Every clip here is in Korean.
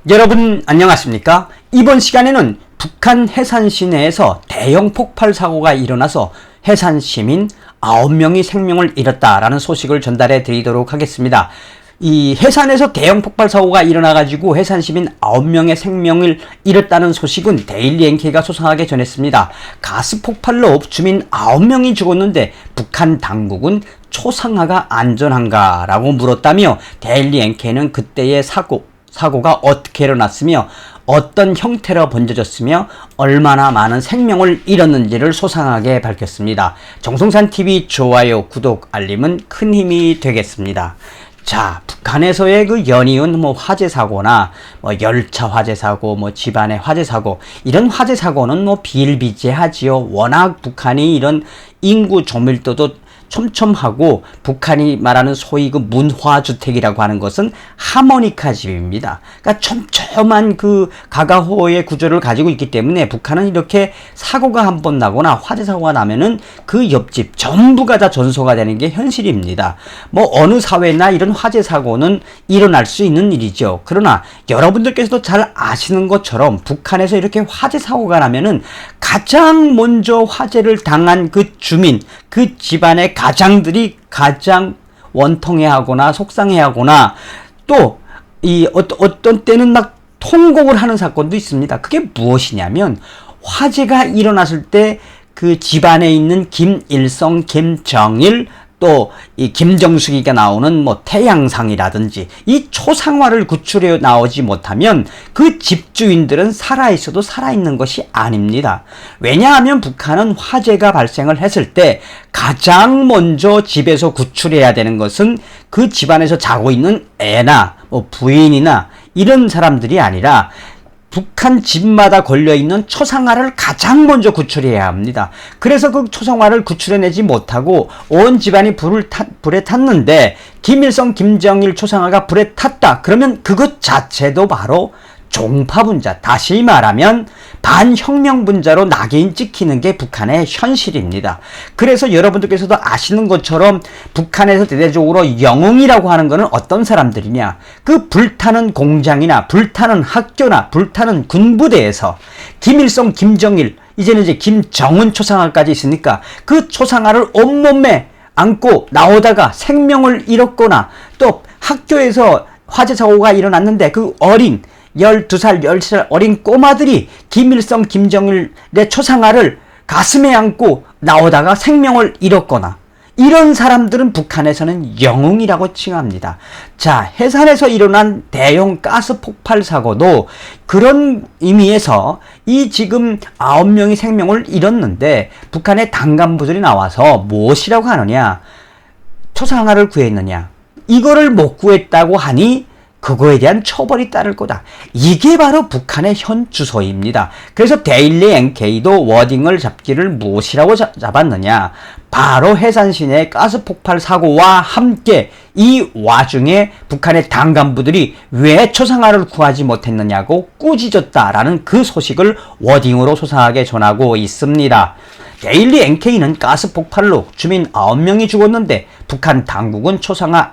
여러분 안녕하십니까? 이번 시간에는 북한 해산 시내에서 대형 폭발 사고가 일어나서 해산 시민 9명이 생명을 잃었다라는 소식을 전달해 드리도록 하겠습니다. 이 해산에서 대형 폭발 사고가 일어나가지고 해산 시민 9명의 생명을 잃었다는 소식은 데일리 NK가 소상하게 전했습니다. 가스 폭발로 주민 9명이 죽었는데 북한 당국은 초상화가 안전한가? 라고 물었다며 데일리 NK는 그때의 사고가 어떻게 일어났으며 어떤 형태로 번져졌으며 얼마나 많은 생명을 잃었는지를 소상하게 밝혔습니다. 정성산TV 좋아요, 구독, 알림은 큰 힘이 되겠습니다. 자, 북한에서의 그 연이은 화재 사고나 열차 화재 사고, 집안의 화재 사고, 이런 화재 사고는 비일비재하지요. 워낙 북한이 이런 인구 조밀도도 촘촘하고 북한이 말하는 소위 그 문화주택이라고 하는 것은 하모니카 집입니다. 그러니까 촘촘한 그 가가호의 구조를 가지고 있기 때문에 북한은 이렇게 사고가 한 번 나거나 화재 사고가 나면은 그 옆집 전부가 다 전소가 되는 게 현실입니다. 어느 사회나 이런 화재 사고는 일어날 수 있는 일이죠. 그러나 여러분들께서도 잘 아시는 것처럼 북한에서 이렇게 화재 사고가 나면은 가장 먼저 화재를 당한 그 주민, 그 집안의 가장들이 가장 원통해하거나 속상해하거나 또 어떤 때는 막 통곡을 하는 사건도 있습니다. 그게 무엇이냐면 화재가 일어났을 때 그 집안에 있는 김일성, 김정일 또 이 김정숙이가 나오는 태양상이라든지 이 초상화를 구출해 나오지 못하면 그 집주인들은 살아있어도 살아있는 것이 아닙니다. 왜냐하면 북한은 화재가 발생을 했을 때 가장 먼저 집에서 구출해야 되는 것은 그 집안에서 자고 있는 애나 부인이나 이런 사람들이 아니라 북한 집마다 걸려있는 초상화를 가장 먼저 구출해야 합니다. 그래서 그 초상화를 구출해내지 못하고 온 집안이 불에 탔는데 김일성, 김정일 초상화가 불에 탔다. 그러면 그것 자체도 바로 종파분자, 다시 말하면 반혁명분자로 낙인 찍히는 게 북한의 현실입니다. 그래서 여러분들께서도 아시는 것처럼 북한에서 대대적으로 영웅이라고 하는 것은 어떤 사람들이냐, 그 불타는 공장이나 불타는 학교나 불타는 군부대에서 김일성, 김정일, 이제는 김정은 초상화까지 있으니까 그 초상화를 온몸에 안고 나오다가 생명을 잃었거나 또 학교에서 화재 사고가 일어났는데 그 어린 12살, 10살 어린 꼬마들이 김일성, 김정일의 초상화를 가슴에 안고 나오다가 생명을 잃었거나 이런 사람들은 북한에서는 영웅이라고 칭합니다. 자, 해산에서 일어난 대형 가스 폭발 사고도 그런 의미에서 이 지금 9명이 생명을 잃었는데 북한의 당간부들이 나와서 무엇이라고 하느냐? 초상화를 구했느냐? 이거를 못 구했다고 하니 그거에 대한 처벌이 따를 거다. 이게 바로 북한의 현 주소입니다. 그래서 데일리 NK도 워딩을 잡기를 무엇이라고 잡았느냐. 바로 해산 시내 가스 폭발 사고와 함께 이 와중에 북한의 당간부들이 왜 초상화를 구하지 못했느냐고 꾸짖었다라는 그 소식을 워딩으로 소상하게 전하고 있습니다. 데일리 NK는 가스 폭발로 주민 9명이 죽었는데 북한 당국은 초상화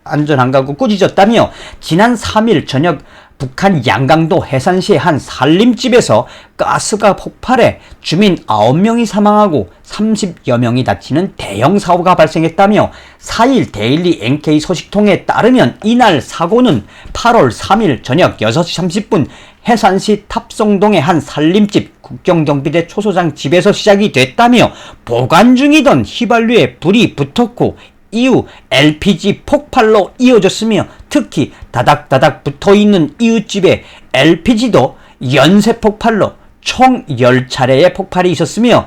안전한가고 꾸짖었다며 지난 3일 저녁 북한 양강도 해산시의 한 살림집에서 가스가 폭발해 주민 9명이 사망하고 30여 명이 다치는 대형 사고가 발생했다며 4일 데일리 NK 소식통에 따르면 이날 사고는 8월 3일 저녁 6시 30분 해산시 탑성동의 한 살림집 국경경비대 초소장 집에서 시작이 됐다며 보관 중이던 휘발유에 불이 붙었고 이후 LPG 폭발로 이어졌으며 특히 다닥다닥 붙어있는 이웃집에 LPG도 연쇄 폭발로 총 10차례의 폭발이 있었으며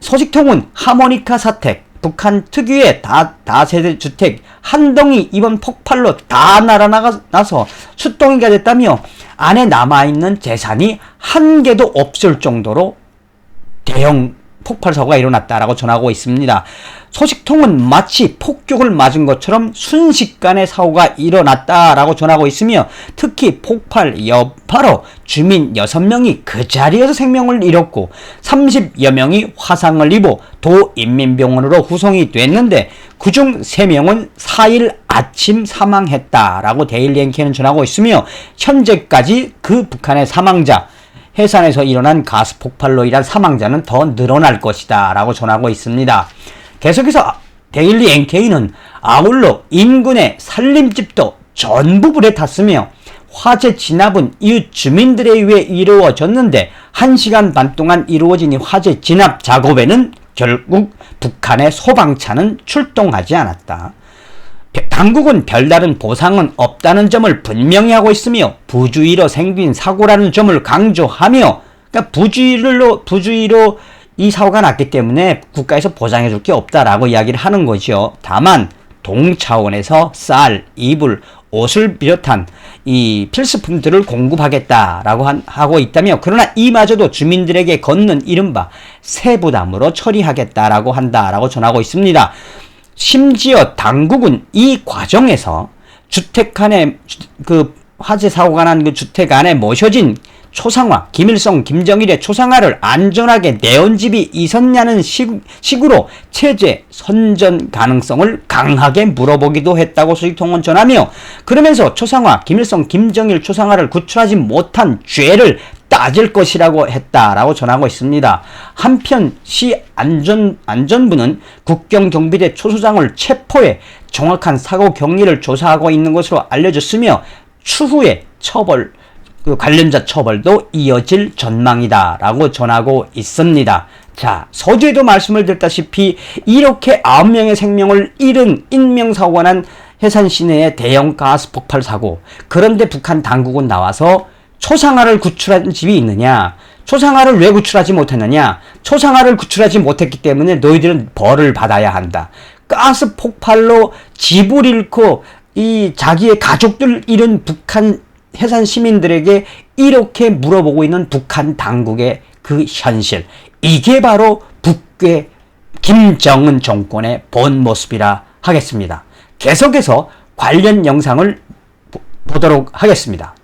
소식통은 하모니카 사택, 북한 특유의 다세대 주택 한 동이 이번 폭발로 다 날아나서 숫덩이가 됐다며 안에 남아있는 재산이 한 개도 없을 정도로 대형 폭발 사고가 일어났다라고 전하고 있습니다. 소식통은 마치 폭격을 맞은 것처럼 순식간에 사고가 일어났다라고 전하고 있으며 특히 폭발 여파로 주민 6명이 그 자리에서 생명을 잃었고 30여 명이 화상을 입어 도인민병원으로 후송이 됐는데 그중 3명은 4일 아침 사망했다라고 데일리 NK는 전하고 있으며 현재까지 그 북한의 사망자 해산에서 일어난 가스 폭발로 인한 사망자는 더 늘어날 것이다 라고 전하고 있습니다. 계속해서 데일리 NK는 아울러 인근의 산림집도 전부 불에 탔으며 화재 진압은 이웃 주민들에 의해 이루어졌는데 1시간 반 동안 이루어진 이 화재 진압 작업에는 결국 북한의 소방차는 출동하지 않았다. 당국은 별다른 보상은 없다는 점을 분명히 하고 있으며 부주의로 생긴 사고라는 점을 강조하며 그러니까 부주의로 이 사고가 났기 때문에 국가에서 보상해 줄 게 없다라고 이야기를 하는 거죠. 다만 동차원에서 쌀, 이불, 옷을 비롯한 이 필수품들을 공급하겠다라고 하고 있다며 그러나 이마저도 주민들에게 걷는 이른바 세부담으로 처리하겠다라고 한다라고 전하고 있습니다. 심지어 당국은 이 과정에서 주택 안에 그 화재 사고가 난 그 주택 안에 모셔진 초상화, 김일성, 김정일의 초상화를 안전하게 내온 집이 있었냐는 식으로 체제 선전 가능성을 강하게 물어보기도 했다고 소식통은 전하며 그러면서 초상화, 김일성, 김정일 초상화를 구출하지 못한 죄를 따질 것이라고 했다라고 전하고 있습니다. 한편 시 안전부는 국경경비대 초소장을 체포해 정확한 사고 경위를 조사하고 있는 것으로 알려졌으며 추후에 관련자 처벌도 이어질 전망이다라고 전하고 있습니다. 자, 서두에도 말씀을 드렸다시피 이렇게 9명의 생명을 잃은 인명사고가 난 해산 시내의 대형 가스 폭발 사고. 그런데 북한 당국은 나와서 초상화를 구출한 집이 있느냐? 초상화를 왜 구출하지 못했느냐? 초상화를 구출하지 못했기 때문에 너희들은 벌을 받아야 한다. 가스 폭발로 집을 잃고 이 자기의 가족들 잃은 북한 해산 시민들에게 이렇게 물어보고 있는 북한 당국의 그 현실. 이게 바로 북괴 김정은 정권의 본 모습이라 하겠습니다. 계속해서 관련 영상을 보도록 하겠습니다.